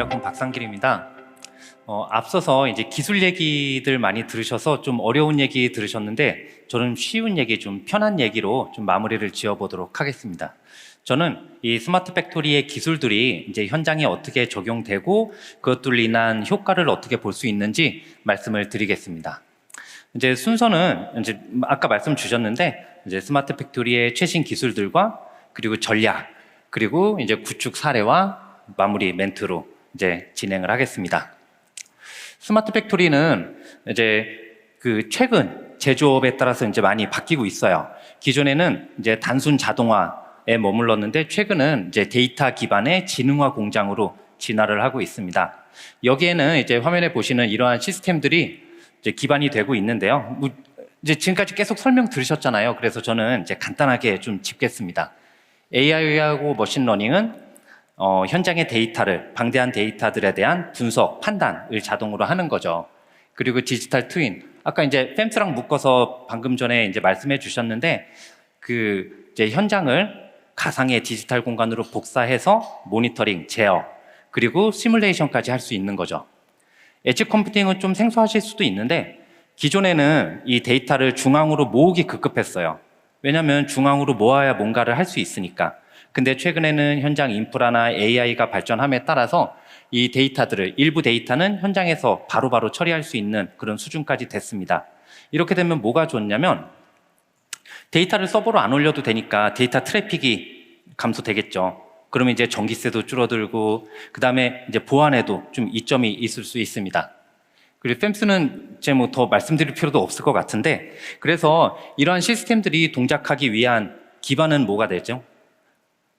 미라콘 박상길입니다. 앞서서 이제 기술 얘기들 많이 들으셔서 좀 어려운 얘기 들으셨는데 저는 쉬운 얘기, 좀 편한 얘기로 좀 마무리를 지어보도록 하겠습니다. 저는 이 스마트 팩토리의 기술들이 이제 현장에 어떻게 적용되고 그것들로 인한 효과를 어떻게 볼 수 있는지 말씀을 드리겠습니다. 이제 순서는 이제 아까 말씀 주셨는데 이제 스마트 팩토리의 최신 기술들과 그리고 전략 그리고 이제 구축 사례와 마무리 멘트로 이제 진행을 하겠습니다. 스마트 팩토리는 이제 그 최근 제조업에 따라서 이제 많이 바뀌고 있어요. 기존에는 이제 단순 자동화에 머물렀는데 최근은 이제 데이터 기반의 지능화 공장으로 진화를 하고 있습니다. 여기에는 이제 화면에 보시는 이러한 시스템들이 이제 기반이 되고 있는데요. 이제 지금까지 계속 설명 들으셨잖아요. 그래서 저는 이제 간단하게 좀 짚겠습니다. AI하고 머신러닝은 현장의 데이터를, 방대한 데이터들에 대한 분석, 판단을 자동으로 하는 거죠. 그리고 디지털 트윈, 아까 이제 팸스랑 묶어서 방금 전에 이제 말씀해 주셨는데, 그 이제 현장을 가상의 디지털 공간으로 복사해서 모니터링, 제어, 그리고 시뮬레이션까지 할 수 있는 거죠. 엣지 컴퓨팅은 좀 생소하실 수도 있는데, 기존에는 이 데이터를 중앙으로 모으기 급급했어요. 왜냐하면 중앙으로 모아야 뭔가를 할 수 있으니까. 근데 최근에는 현장 인프라나 AI가 발전함에 따라서 이 데이터들을, 일부 데이터는 현장에서 바로바로 처리할 수 있는 그런 수준까지 됐습니다. 이렇게 되면 뭐가 좋냐면 데이터를 서버로 안 올려도 되니까 데이터 트래픽이 감소되겠죠. 그러면 이제 전기세도 줄어들고 그 다음에 이제 보안에도 좀 이점이 있을 수 있습니다. 그리고 팸스는 이제 뭐 더 말씀드릴 필요도 없을 것 같은데, 그래서 이러한 시스템들이 동작하기 위한 기반은 뭐가 되죠?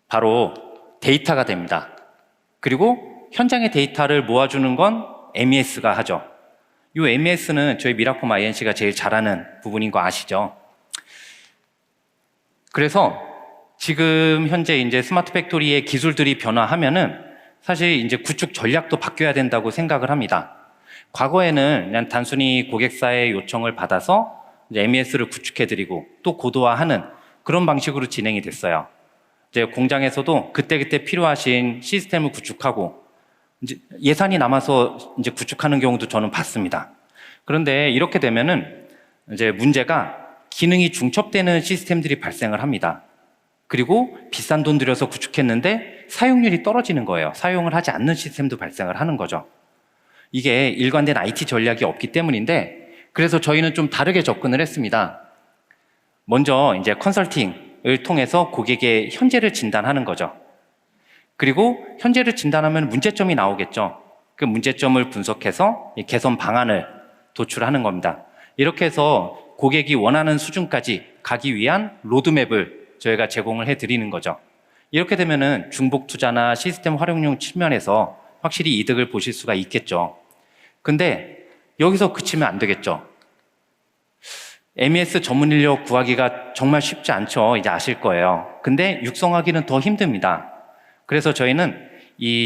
바로 데이터가 됩니다. 그리고 현장의 데이터를 모아주는 건 MES가 하죠. 이 MES는 저희 미라콤 INC가 제일 잘하는 부분인 거 아시죠? 그래서 지금 현재 이제 스마트 팩토리의 기술들이 변화하면은 사실 이제 구축 전략도 바뀌어야 된다고 생각을 합니다. 과거에는 그냥 단순히 고객사의 요청을 받아서 MES를 구축해드리고 또 고도화하는 그런 방식으로 진행이 됐어요. 이제 공장에서도 그때그때 필요하신 시스템을 구축하고 이제 예산이 남아서 이제 구축하는 경우도 저는 봤습니다. 그런데 이렇게 되면은 이제 문제가 기능이 중첩되는 시스템들이 발생을 합니다. 그리고 비싼 돈 들여서 구축했는데 사용률이 떨어지는 거예요. 사용을 하지 않는 시스템도 발생을 하는 거죠. 이게 일관된 IT 전략이 없기 때문인데, 그래서 저희는 좀 다르게 접근을 했습니다. 먼저 이제 컨설팅을 통해서 고객의 현재를 진단하는 거죠. 그리고 현재를 진단하면 문제점이 나오겠죠. 그 문제점을 분석해서 개선 방안을 도출하는 겁니다. 이렇게 해서 고객이 원하는 수준까지 가기 위한 로드맵을 저희가 제공을 해드리는 거죠. 이렇게 되면은 중복 투자나 시스템 활용용 측면에서 확실히 이득을 보실 수가 있겠죠. 근데 여기서 그치면 안 되겠죠. MES 전문 인력 구하기가 정말 쉽지 않죠. 이제 아실 거예요. 근데 육성하기는 더 힘듭니다. 그래서 저희는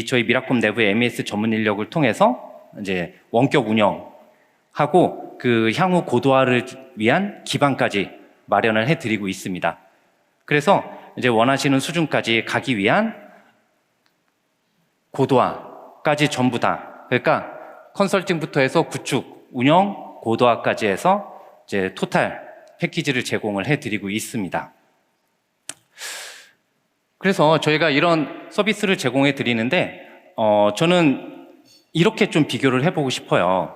저희 미라콤 내부의 MES 전문 인력을 통해서 이제 원격 운영하고 그 향후 고도화를 위한 기반까지 마련을 해드리고 있습니다. 그래서 이제 원하시는 수준까지 가기 위한 고도화까지 전부 다, 그러니까 컨설팅부터 해서 구축, 운영, 고도화까지 해서 이제 토탈 패키지를 제공을 해드리고 있습니다. 그래서 저희가 이런 서비스를 제공해 드리는데, 저는 이렇게 좀 비교를 해보고 싶어요.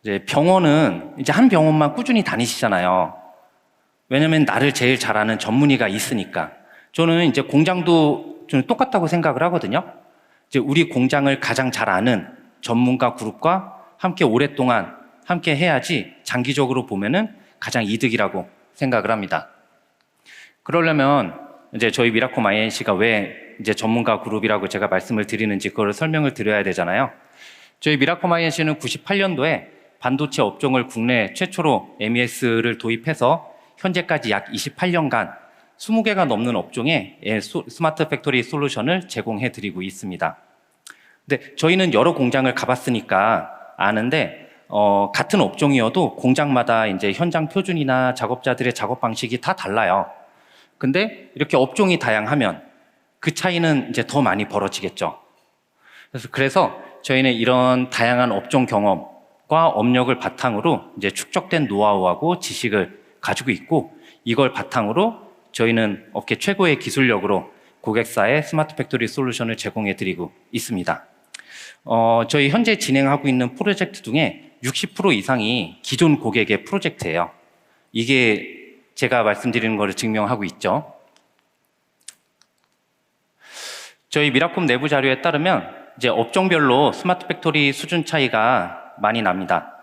이제 병원은 이제 한 병원만 꾸준히 다니시잖아요. 왜냐면 나를 제일 잘 아는 전문의가 있으니까. 저는 이제 공장도 좀 똑같다고 생각을 하거든요. 이제 우리 공장을 가장 잘 아는 전문가 그룹과 함께 오랫동안 함께 해야지 장기적으로 보면은 가장 이득이라고 생각을 합니다. 그러려면 이제 저희 미라콤 INC가 왜 이제 전문가 그룹이라고 제가 말씀을 드리는지 그걸 설명을 드려야 되잖아요. 저희 미라콤 INC는 98년도에 반도체 업종을 국내 최초로 MES를 도입해서 현재까지 약 28년간 20개가 넘는 업종에 스마트 팩토리 솔루션을 제공해 드리고 있습니다. 근데 저희는 여러 공장을 가봤으니까 아는데, 같은 업종이어도 공장마다 이제 현장 표준이나 작업자들의 작업 방식이 다 달라요. 근데 이렇게 업종이 다양하면 그 차이는 이제 더 많이 벌어지겠죠. 그래서 저희는 이런 다양한 업종 경험과 업력을 바탕으로 이제 축적된 노하우하고 지식을 가지고 있고, 이걸 바탕으로 저희는 업계 최고의 기술력으로 고객사에 스마트 팩토리 솔루션을 제공해 드리고 있습니다. 저희 현재 진행하고 있는 프로젝트 중에 60% 이상이 기존 고객의 프로젝트예요. 이게 제가 말씀드리는 것을 증명하고 있죠. 저희 미라콤 내부 자료에 따르면 이제 업종별로 스마트 팩토리 수준 차이가 많이 납니다.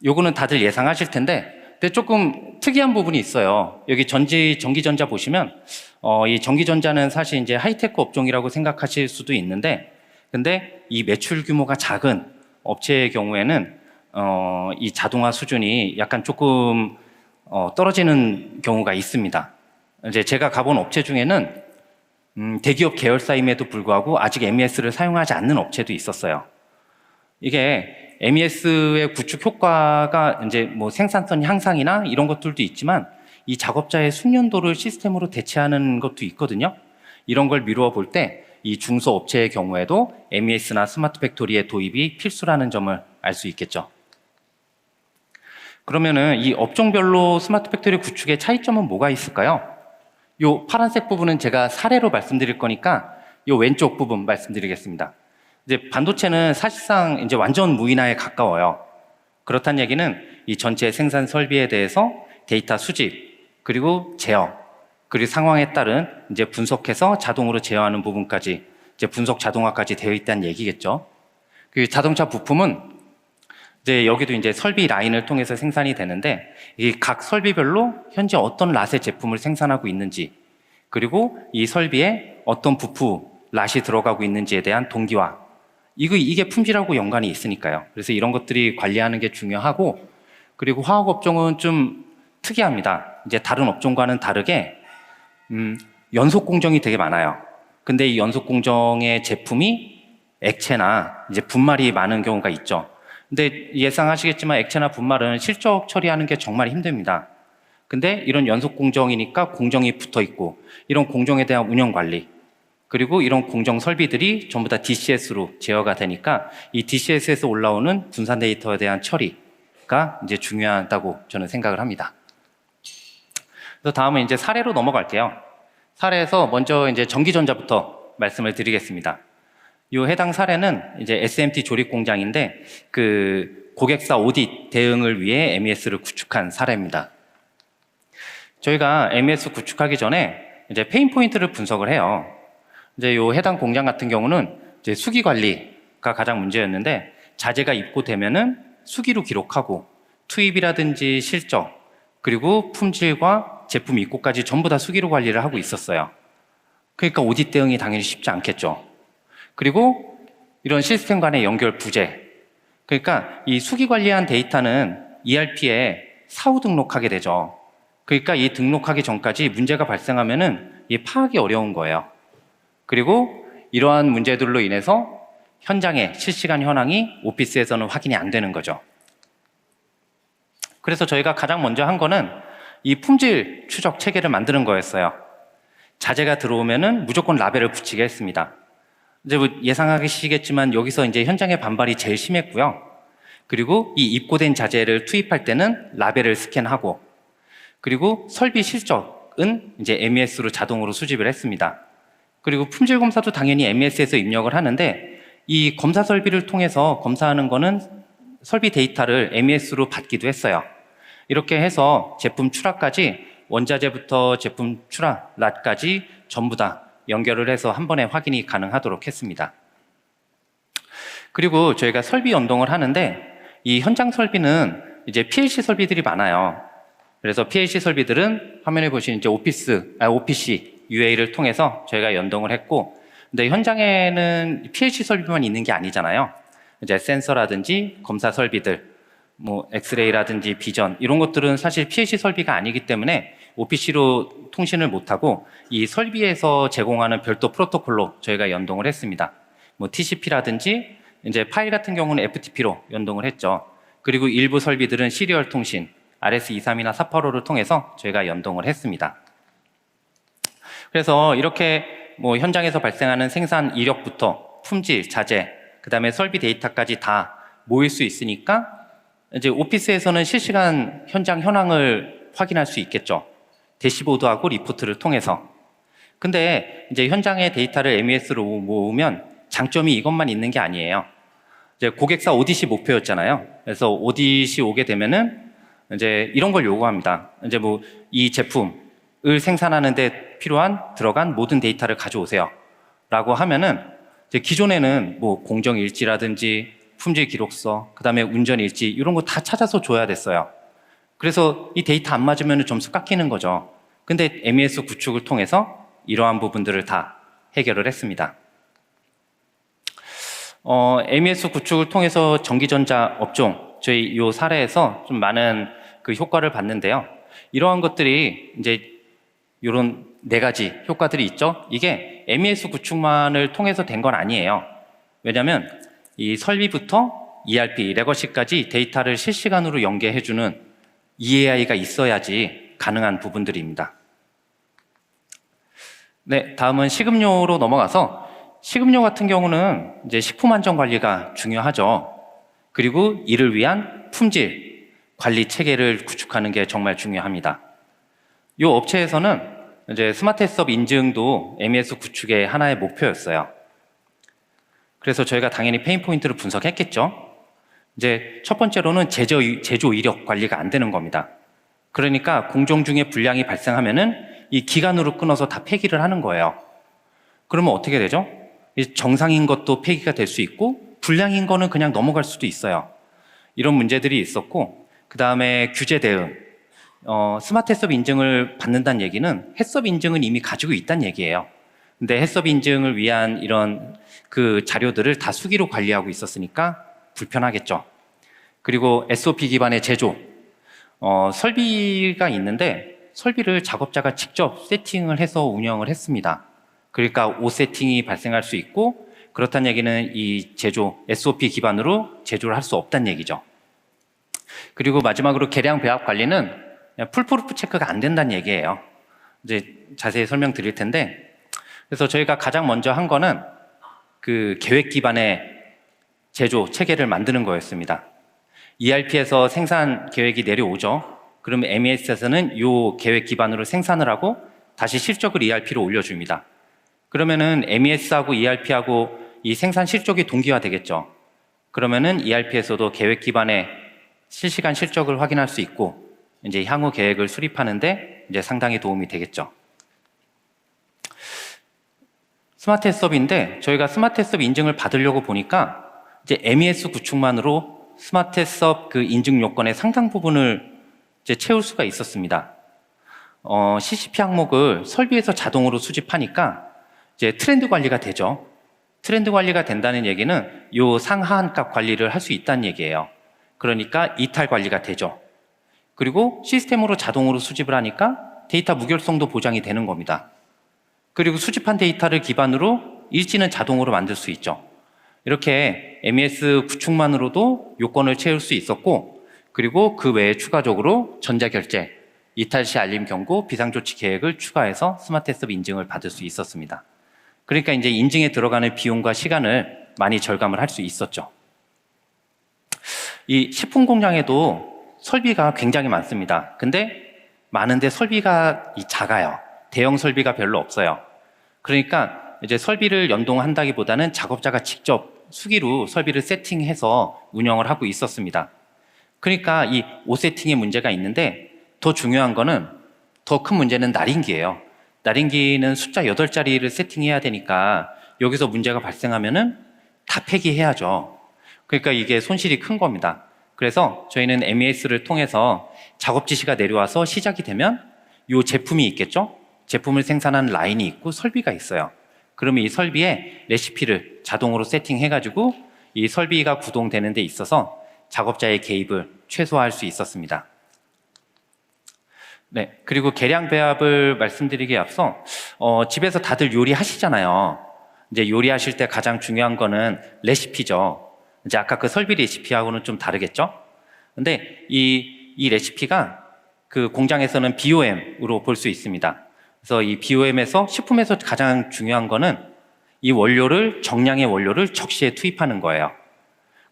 요거는 다들 예상하실 텐데, 근데 조금 특이한 부분이 있어요. 여기 전기전자 보시면, 이 전기전자는 사실 이제 하이테크 업종이라고 생각하실 수도 있는데, 근데 이 매출 규모가 작은 업체의 경우에는, 이 자동화 수준이 약간 조금, 떨어지는 경우가 있습니다. 이제 제가 가본 업체 중에는, 대기업 계열사임에도 불구하고 아직 MES를 사용하지 않는 업체도 있었어요. 이게 MES의 구축 효과가 이제 뭐 생산성 향상이나 이런 것들도 있지만, 이 작업자의 숙련도를 시스템으로 대체하는 것도 있거든요. 이런 걸 미루어 볼 때 이 중소업체의 경우에도 MES나 스마트 팩토리의 도입이 필수라는 점을 알 수 있겠죠. 그러면은 이 업종별로 스마트 팩토리 구축의 차이점은 뭐가 있을까요? 요 파란색 부분은 제가 사례로 말씀드릴 거니까 요 왼쪽 부분 말씀드리겠습니다. 이제 반도체는 사실상 이제 완전 무인화에 가까워요. 그렇다는 얘기는 이 전체 생산 설비에 대해서 데이터 수집, 그리고 제어, 그리고 상황에 따른 이제 분석해서 자동으로 제어하는 부분까지 이제 분석 자동화까지 되어 있다는 얘기겠죠. 그 자동차 부품은 이제 여기도 이제 설비 라인을 통해서 생산이 되는데, 이 각 설비별로 현재 어떤 랏의 제품을 생산하고 있는지, 그리고 이 설비에 어떤 부품 랏이 들어가고 있는지에 대한 동기화, 이게 품질하고 연관이 있으니까요. 그래서 이런 것들이 관리하는 게 중요하고, 그리고 화학 업종은 좀 특이합니다. 이제 다른 업종과는 다르게 연속 공정이 되게 많아요. 근데 이 연속 공정의 제품이 액체나 이제 분말이 많은 경우가 있죠. 근데 예상하시겠지만 액체나 분말은 실적 처리하는 게 정말 힘듭니다. 근데 이런 연속 공정이니까 공정이 붙어 있고, 이런 공정에 대한 운영 관리, 그리고 이런 공정 설비들이 전부 다 DCS로 제어가 되니까 이 DCS에서 올라오는 분산 데이터에 대한 처리가 이제 중요하다고 저는 생각을 합니다. 그래서 다음은 이제 사례로 넘어갈게요. 사례에서 먼저 이제 전기전자부터 말씀을 드리겠습니다. 이 해당 사례는 이제 SMT 조립 공장인데, 그 고객사 오딧 대응을 위해 MES를 구축한 사례입니다. 저희가 MES 구축하기 전에 이제 페인 포인트를 분석을 해요. 이제 이 해당 공장 같은 경우는 이제 수기 관리가 가장 문제였는데, 자재가 입고되면은 수기로 기록하고 투입이라든지 실적, 그리고 품질과 제품 입고까지 전부 다 수기로 관리를 하고 있었어요. 그러니까 오딧 대응이 당연히 쉽지 않겠죠. 그리고 이런 시스템 간의 연결 부재, 그러니까 이 수기 관리한 데이터는 ERP에 사후 등록하게 되죠. 그러니까 이 등록하기 전까지 문제가 발생하면은 이 파악이 어려운 거예요. 그리고 이러한 문제들로 인해서 현장의 실시간 현황이 오피스에서는 확인이 안 되는 거죠. 그래서 저희가 가장 먼저 한 거는 이 품질 추적 체계를 만드는 거였어요. 자재가 들어오면은 무조건 라벨을 붙이게 했습니다. 이제 뭐 예상하시겠지만 여기서 이제 현장의 반발이 제일 심했고요. 그리고 이 입고된 자재를 투입할 때는 라벨을 스캔하고, 그리고 설비 실적은 이제 MES로 자동으로 수집을 했습니다. 그리고 품질 검사도 당연히 MES에서 입력을 하는데, 이 검사 설비를 통해서 검사하는 거는 설비 데이터를 MES로 받기도 했어요. 이렇게 해서 제품 출하까지, 원자재부터 제품 출하, 랏까지 전부 다 연결을 해서 한 번에 확인이 가능하도록 했습니다. 그리고 저희가 설비 연동을 하는데, 이 현장 설비는 이제 PLC 설비들이 많아요. 그래서 PLC 설비들은 화면에 보시는 이제 OPC UA를 통해서 저희가 연동을 했고, 근데 현장에는 PLC 설비만 있는 게 아니잖아요. 이제 센서라든지 검사 설비들, 뭐 엑스레이라든지 비전, 이런 것들은 사실 PLC 설비가 아니기 때문에 OPC로 통신을 못하고 이 설비에서 제공하는 별도 프로토콜로 저희가 연동을 했습니다. 뭐 TCP라든지 이제 파일 같은 경우는 FTP로 연동을 했죠. 그리고 일부 설비들은 시리얼 통신, RS232나 485를 통해서 저희가 연동을 했습니다. 그래서 이렇게 뭐 현장에서 발생하는 생산 이력부터 품질, 자재, 그 다음에 설비 데이터까지 다 모일 수 있으니까 이제 오피스에서는 실시간 현장 현황을 확인할 수 있겠죠. 대시보드하고 리포트를 통해서. 근데 이제 현장의 데이터를 MES로 모으면 장점이 이것만 있는 게 아니에요. 이제 고객사 오디시 목표였잖아요. 그래서 오디시 오게 되면은 이제 이런 걸 요구합니다. 이제 뭐 이 제품을 생산하는데 필요한 들어간 모든 데이터를 가져오세요. 라고 하면은 이제 기존에는 뭐 공정 일지라든지 품질 기록서, 그 다음에 운전 일지 이런 거 다 찾아서 줘야 됐어요. 그래서 이 데이터 안 맞으면 점수 깎이는 거죠. 근데 MES 구축을 통해서 이러한 부분들을 다 해결을 했습니다. MES 구축을 통해서 전기전자 업종, 저희 이 사례에서 좀 많은 그 효과를 봤는데요. 이러한 것들이 이제 이런 네 가지 효과들이 있죠. 이게 MES 구축만을 통해서 된 건 아니에요. 왜냐하면 이 설비부터 ERP, 레거시까지 데이터를 실시간으로 연계해주는 EAI가 있어야지 가능한 부분들입니다. 네, 다음은 식음료로 넘어가서 식음료 같은 경우는 이제 식품 안전 관리가 중요하죠. 그리고 이를 위한 품질 관리 체계를 구축하는 게 정말 중요합니다. 이 업체에서는 이제 스마트 햇섭 인증도 MES 구축의 하나의 목표였어요. 그래서 저희가 당연히 페인 포인트를 분석했겠죠. 이제 첫 번째로는 제조 이력 관리가 안 되는 겁니다. 그러니까 공정 중에 불량이 발생하면은 이 기간으로 끊어서 다 폐기를 하는 거예요. 그러면 어떻게 되죠? 정상인 것도 폐기가 될 수 있고 불량인 거는 그냥 넘어갈 수도 있어요. 이런 문제들이 있었고, 그 다음에 규제 대응. 스마트 햇섭 인증을 받는다는 얘기는 햇섭 인증은 이미 가지고 있다는 얘기예요. 근데 햇섭 인증을 위한 이런 그 자료들을 다 수기로 관리하고 있었으니까 불편하겠죠. 그리고 SOP 기반의 제조. 설비가 있는데 설비를 작업자가 직접 세팅을 해서 운영을 했습니다. 그러니까 오세팅이 발생할 수 있고, 그렇다는 얘기는 이 제조, SOP 기반으로 제조를 할 수 없다는 얘기죠. 그리고 마지막으로 계량 배합 관리는 풀프루프 체크가 안 된다는 얘기예요. 이제 자세히 설명드릴 텐데, 그래서 저희가 가장 먼저 한 거는 그 계획 기반의 제조 체계를 만드는 거였습니다. ERP에서 생산 계획이 내려오죠. 그러면 MES에서는 이 계획 기반으로 생산을 하고 다시 실적을 ERP로 올려줍니다. 그러면은 MES하고 ERP하고 이 생산 실적이 동기화 되겠죠. 그러면은 ERP에서도 계획 기반의 실시간 실적을 확인할 수 있고, 이제 향후 계획을 수립하는데 이제 상당히 도움이 되겠죠. 스마트 햇섭인데 저희가 스마트 햇섭 인증을 받으려고 보니까 이제 MES 구축만으로 스마트 햇섭 그 인증 요건의 상당 부분을 이제 채울 수가 있었습니다. CCP 항목을 설비에서 자동으로 수집하니까 이제 트렌드 관리가 되죠. 트렌드 관리가 된다는 얘기는 요 상하한값 관리를 할 수 있다는 얘기예요. 그러니까 이탈 관리가 되죠. 그리고 시스템으로 자동으로 수집을 하니까 데이터 무결성도 보장이 되는 겁니다. 그리고 수집한 데이터를 기반으로 일지는 자동으로 만들 수 있죠. 이렇게 MES 구축만으로도 요건을 채울 수 있었고, 그리고 그 외에 추가적으로 전자결제, 이탈 시 알림 경고, 비상조치 계획을 추가해서 스마트 햇섭 인증을 받을 수 있었습니다. 그러니까 이제 인증에 들어가는 비용과 시간을 많이 절감을 할 수 있었죠. 이 식품 공장에도 설비가 굉장히 많습니다. 근데 많은데 설비가 작아요. 대형 설비가 별로 없어요. 그러니까 이제 설비를 연동한다기보다는 작업자가 직접 수기로 설비를 세팅해서 운영을 하고 있었습니다. 그러니까 이 오세팅의 문제가 있는데, 더 중요한 거는, 더 큰 문제는 날인기예요. 날인기는 숫자 8자리를 세팅해야 되니까 여기서 문제가 발생하면은 다 폐기해야죠. 그러니까 이게 손실이 큰 겁니다. 그래서 저희는 MES를 통해서 작업 지시가 내려와서 시작이 되면 이 제품이 있겠죠? 제품을 생산한 라인이 있고 설비가 있어요. 그러면 이 설비에 레시피를 자동으로 세팅해가지고 이 설비가 구동되는 데 있어서 작업자의 개입을 최소화할 수 있었습니다. 네, 그리고 계량 배합을 말씀드리기에 앞서 집에서 다들 요리하시잖아요. 이제 요리하실 때 가장 중요한 거는 레시피죠. 이제 아까 그 설비 레시피하고는 좀 다르겠죠? 근데 이 레시피가 그 공장에서는 BOM으로 볼 수 있습니다. 그래서 이 BOM에서 식품에서 가장 중요한 거는 이 원료를 정량의 원료를 적시에 투입하는 거예요.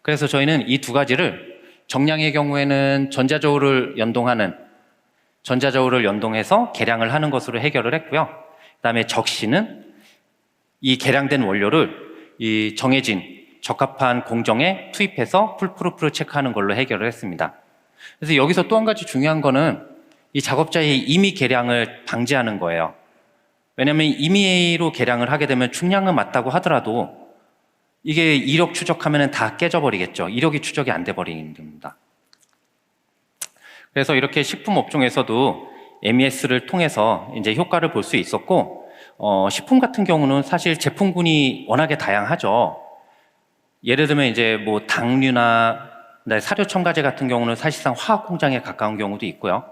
그래서 저희는 이 두 가지를 정량의 경우에는 전자저울을 연동해서 계량을 하는 것으로 해결을 했고요. 그다음에 적시는 이 계량된 원료를 이 정해진 적합한 공정에 투입해서 풀프루프를 체크하는 걸로 해결을 했습니다. 그래서 여기서 또 한 가지 중요한 거는 이 작업자의 임의 계량을 방지하는 거예요. 왜냐하면 임의로 계량을 하게 되면 중량은 맞다고 하더라도 이게 이력 추적하면 다 깨져버리겠죠. 이력이 추적이 안 돼 버리는 겁니다. 그래서 이렇게 식품 업종에서도 MES를 통해서 이제 효과를 볼 수 있었고, 식품 같은 경우는 사실 제품군이 워낙에 다양하죠. 예를 들면 이제 뭐 당류나 사료 첨가제 같은 경우는 사실상 화학 공장에 가까운 경우도 있고요.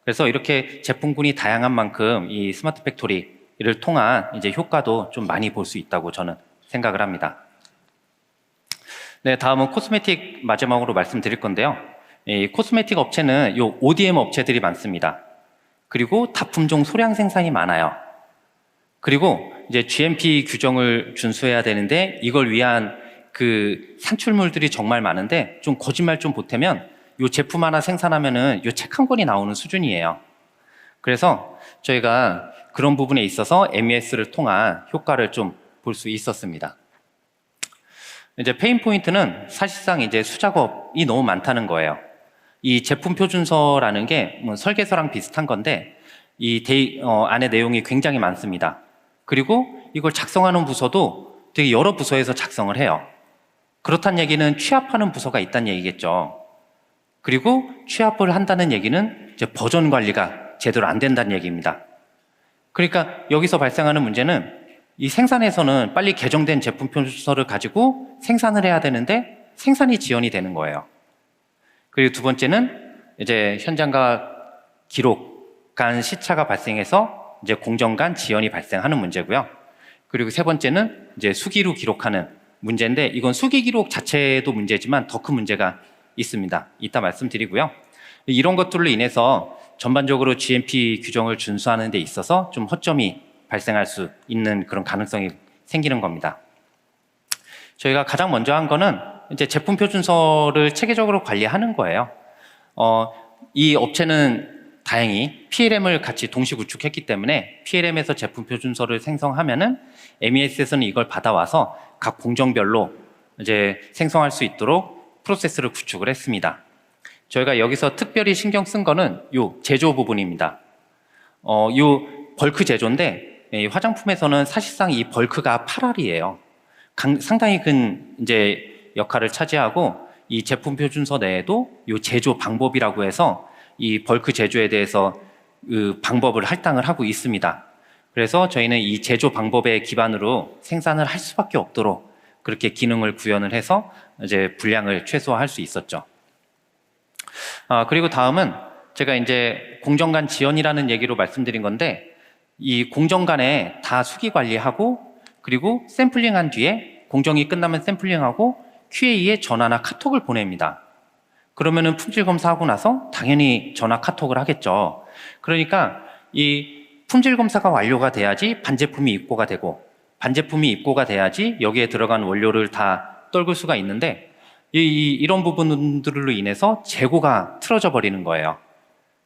그래서 이렇게 제품군이 다양한 만큼 이 스마트 팩토리를 통한 이제 효과도 좀 많이 볼 수 있다고 저는 생각을 합니다. 네, 다음은 코스메틱 마지막으로 말씀드릴 건데요. 이 코스메틱 업체는 요 ODM 업체들이 많습니다. 그리고 다품종 소량 생산이 많아요. 그리고 이제 GMP 규정을 준수해야 되는데 이걸 위한 그 산출물들이 정말 많은데 좀 거짓말 좀 보태면 요 제품 하나 생산하면은 요 책 한 권이 나오는 수준이에요. 그래서 저희가 그런 부분에 있어서 MES를 통한 효과를 좀 볼 수 있었습니다. 이제 페인 포인트는 사실상 이제 수작업이 너무 많다는 거예요. 이 제품 표준서라는 게 뭐 설계서랑 비슷한 건데 이 안에 내용이 굉장히 많습니다. 그리고 이걸 작성하는 부서도 되게 여러 부서에서 작성을 해요. 그렇다는 얘기는 취합하는 부서가 있다는 얘기겠죠. 그리고 취합을 한다는 얘기는 이제 버전 관리가 제대로 안 된다는 얘기입니다. 그러니까 여기서 발생하는 문제는 이 생산에서는 빨리 개정된 제품 표준서를 가지고 생산을 해야 되는데 생산이 지연이 되는 거예요. 그리고 두 번째는 이제 현장과 기록 간 시차가 발생해서 이제 공정 간 지연이 발생하는 문제고요. 그리고 세 번째는 이제 수기로 기록하는 문제인데 이건 수기 기록 자체도 문제지만 더 큰 문제가 있습니다. 이따 말씀드리고요. 이런 것들로 인해서 전반적으로 GMP 규정을 준수하는 데 있어서 좀 허점이 발생할 수 있는 그런 가능성이 생기는 겁니다. 저희가 가장 먼저 한 거는 이제 제품 표준서를 체계적으로 관리하는 거예요. 이 업체는 다행히 PLM을 같이 동시 구축했기 때문에 PLM에서 제품 표준서를 생성하면은 MES에서는 이걸 받아와서 각 공정별로 이제 생성할 수 있도록 프로세스를 구축을 했습니다. 저희가 여기서 특별히 신경 쓴 거는 요 제조 부분입니다. 요 벌크 제조인데 이 화장품에서는 사실상 이 벌크가 8R이에요. 상당히 큰 이제 역할을 차지하고 이 제품 표준서 내에도 요 제조 방법이라고 해서 이 벌크 제조에 대해서 그 방법을 할당을 하고 있습니다. 그래서 저희는 이 제조 방법에 기반으로 생산을 할 수밖에 없도록 그렇게 기능을 구현을 해서 이제 분량을 최소화할 수 있었죠. 그리고 다음은 제가 이제 공정 간 지연이라는 얘기로 말씀드린 건데 이 공정 간에 다 수기 관리하고 그리고 샘플링한 뒤에 공정이 끝나면 샘플링하고 QA에 전화나 카톡을 보냅니다. 그러면은 품질 검사하고 나서 당연히 전화 카톡을 하겠죠. 그러니까 이 품질 검사가 완료가 돼야지 반제품이 입고가 되고 반제품이 입고가 돼야지 여기에 들어간 원료를 다 떨굴 수가 있는데 이런 부분들로 인해서 재고가 틀어져 버리는 거예요.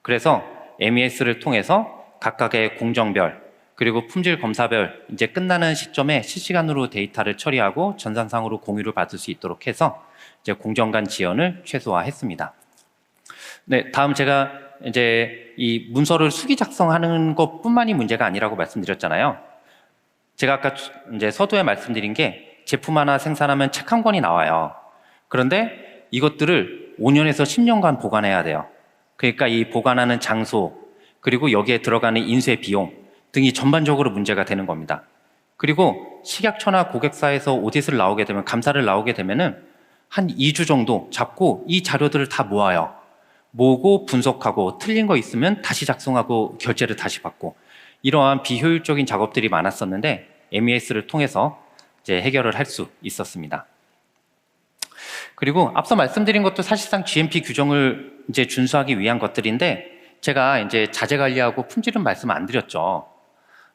그래서 MES를 통해서 각각의 공정별 그리고 품질 검사별 이제 끝나는 시점에 실시간으로 데이터를 처리하고 전산상으로 공유를 받을 수 있도록 해서 이제 공정 간 지연을 최소화했습니다. 네, 다음 제가 이제 이 문서를 수기 작성하는 것뿐만이 문제가 아니라고 말씀드렸잖아요. 제가 아까 이제 서두에 말씀드린 게 제품 하나 생산하면 책 한 권이 나와요. 그런데 이것들을 5년에서 10년간 보관해야 돼요. 그러니까 이 보관하는 장소 그리고 여기에 들어가는 인쇄 비용 등이 전반적으로 문제가 되는 겁니다. 그리고 식약처나 고객사에서 오디트를 나오게 되면 감사를 나오게 되면은 한 2주 정도 잡고 이 자료들을 다 모아요. 모으고 분석하고 틀린 거 있으면 다시 작성하고 결제를 다시 받고 이러한 비효율적인 작업들이 많았었는데 MES를 통해서 이제 해결을 할 수 있었습니다. 그리고 앞서 말씀드린 것도 사실상 GMP 규정을 이제 준수하기 위한 것들인데 제가 이제 자재 관리하고 품질은 말씀 안 드렸죠.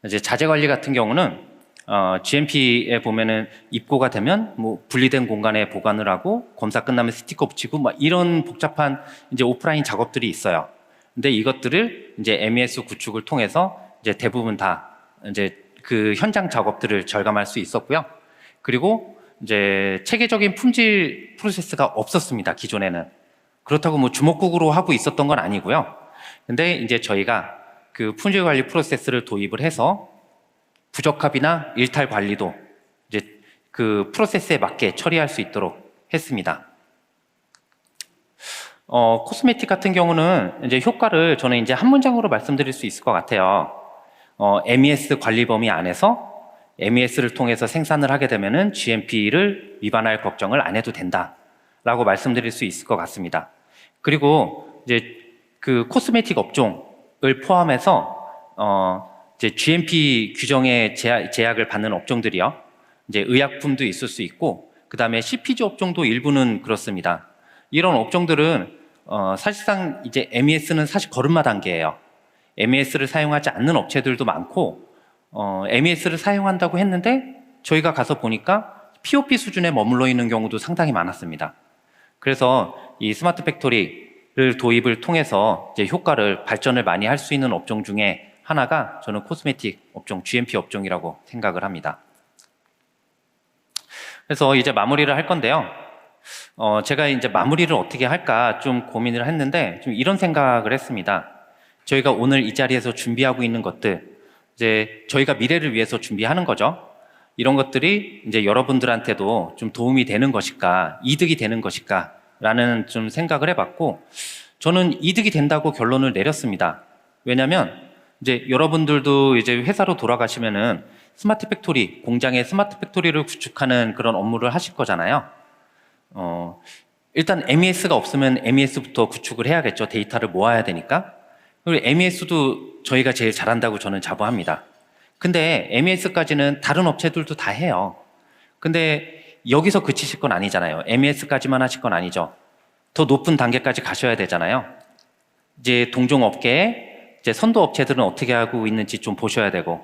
이제 자재 관리 같은 경우는 GMP에 보면은 입고가 되면 뭐 분리된 공간에 보관을 하고 검사 끝나면 스티커 붙이고 막 이런 복잡한 이제 오프라인 작업들이 있어요. 근데 이것들을 이제 MES 구축을 통해서 이제 대부분 다 이제 그 현장 작업들을 절감할 수 있었고요. 그리고 이제 체계적인 품질 프로세스가 없었습니다. 기존에는. 그렇다고 뭐 주먹구구로 하고 있었던 건 아니고요. 근데 이제 저희가 그 품질 관리 프로세스를 도입을 해서 부적합이나 일탈 관리도 이제 그 프로세스에 맞게 처리할 수 있도록 했습니다. 코스메틱 같은 경우는 이제 효과를 저는 이제 한 문장으로 말씀드릴 수 있을 것 같아요. MES 관리 범위 안에서 MES를 통해서 생산을 하게 되면은 GMP를 위반할 걱정을 안 해도 된다라고 말씀드릴 수 있을 것 같습니다. 그리고 이제 그 코스메틱 업종을 포함해서 이제 GMP 규정에 제약을 받는 업종들이요. 이제 의약품도 있을 수 있고, 그 다음에 CPG 업종도 일부는 그렇습니다. 이런 업종들은 사실상 이제 MES는 사실 걸음마 단계예요. MES를 사용하지 않는 업체들도 많고, MES를 사용한다고 했는데 저희가 가서 보니까 POP 수준에 머물러 있는 경우도 상당히 많았습니다. 그래서 이 스마트 팩토리를 도입을 통해서 이제 효과를 발전을 많이 할 수 있는 업종 중에 하나가 저는 코스메틱 업종, GMP 업종이라고 생각을 합니다. 그래서 이제 마무리를 할 건데요. 제가 이제 마무리를 어떻게 할까 좀 고민을 했는데 좀 이런 생각을 했습니다. 저희가 오늘 이 자리에서 준비하고 있는 것들, 이제 저희가 미래를 위해서 준비하는 거죠. 이런 것들이 이제 여러분들한테도 좀 도움이 되는 것일까, 이득이 되는 것일까 라는 좀 생각을 해봤고, 저는 이득이 된다고 결론을 내렸습니다. 왜냐하면 이제 여러분들도 이제 회사로 돌아가시면은 스마트 팩토리, 공장에 스마트 팩토리를 구축하는 그런 업무를 하실 거잖아요. 일단 MES가 없으면 MES부터 구축을 해야겠죠. 데이터를 모아야 되니까. 그리고 MES도 저희가 제일 잘한다고 저는 자부합니다. 근데 MES까지는 다른 업체들도 다 해요. 근데 여기서 그치실 건 아니잖아요. MES까지만 하실 건 아니죠. 더 높은 단계까지 가셔야 되잖아요. 이제 동종 업계에 이제 선도 업체들은 어떻게 하고 있는지 좀 보셔야 되고,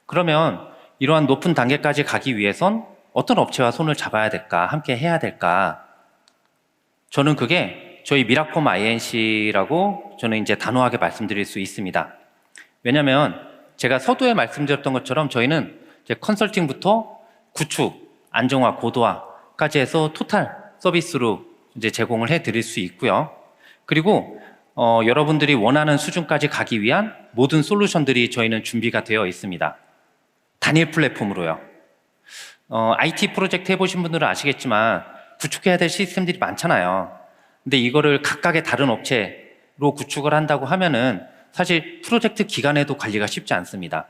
그러면 이러한 높은 단계까지 가기 위해선 어떤 업체와 손을 잡아야 될까, 함께 해야 될까? 저는 그게 저희 미라콤 INC라고 저는 이제 단호하게 말씀드릴 수 있습니다. 왜냐하면 제가 서두에 말씀드렸던 것처럼 저희는 이제 컨설팅부터 구축, 안정화, 고도화까지 해서 토탈 서비스로 이제 제공을 해드릴 수 있고요. 그리고 여러분들이 원하는 수준까지 가기 위한 모든 솔루션들이 저희는 준비가 되어 있습니다. 단일 플랫폼으로요. IT 프로젝트 해보신 분들은 아시겠지만 구축해야 될 시스템들이 많잖아요. 근데 이거를 각각의 다른 업체로 구축을 한다고 하면은 사실 프로젝트 기간에도 관리가 쉽지 않습니다.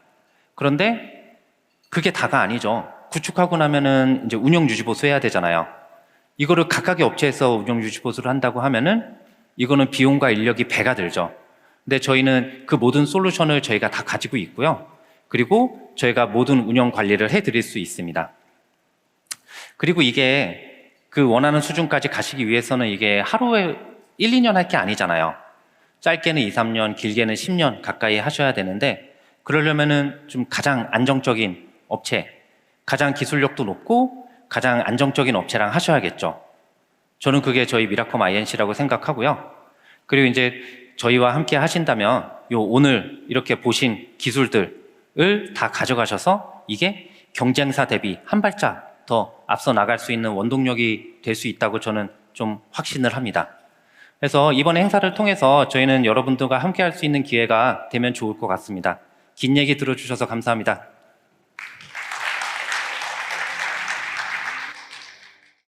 그런데 그게 다가 아니죠. 구축하고 나면은 이제 운영 유지 보수 해야 되잖아요. 이거를 각각의 업체에서 운영 유지 보수를 한다고 하면은 이거는 비용과 인력이 배가 들죠. 근데 저희는 그 모든 솔루션을 저희가 다 가지고 있고요. 그리고 저희가 모든 운영 관리를 해드릴 수 있습니다. 그리고 이게 그 원하는 수준까지 가시기 위해서는 이게 하루에 1, 2년 할 게 아니잖아요. 짧게는 2, 3년, 길게는 10년 가까이 하셔야 되는데, 그러려면은 좀 가장 안정적인 업체, 가장 기술력도 높고 가장 안정적인 업체랑 하셔야겠죠. 저는 그게 저희 미라콤 INC라고 생각하고요. 그리고 이제 저희와 함께 하신다면 요 오늘 이렇게 보신 기술들을 다 가져가셔서 이게 경쟁사 대비 한 발짝 더 앞서 나갈 수 있는 원동력이 될 수 있다고 저는 좀 확신을 합니다. 그래서 이번 행사를 통해서 저희는 여러분들과 함께 할 수 있는 기회가 되면 좋을 것 같습니다. 긴 얘기 들어주셔서 감사합니다.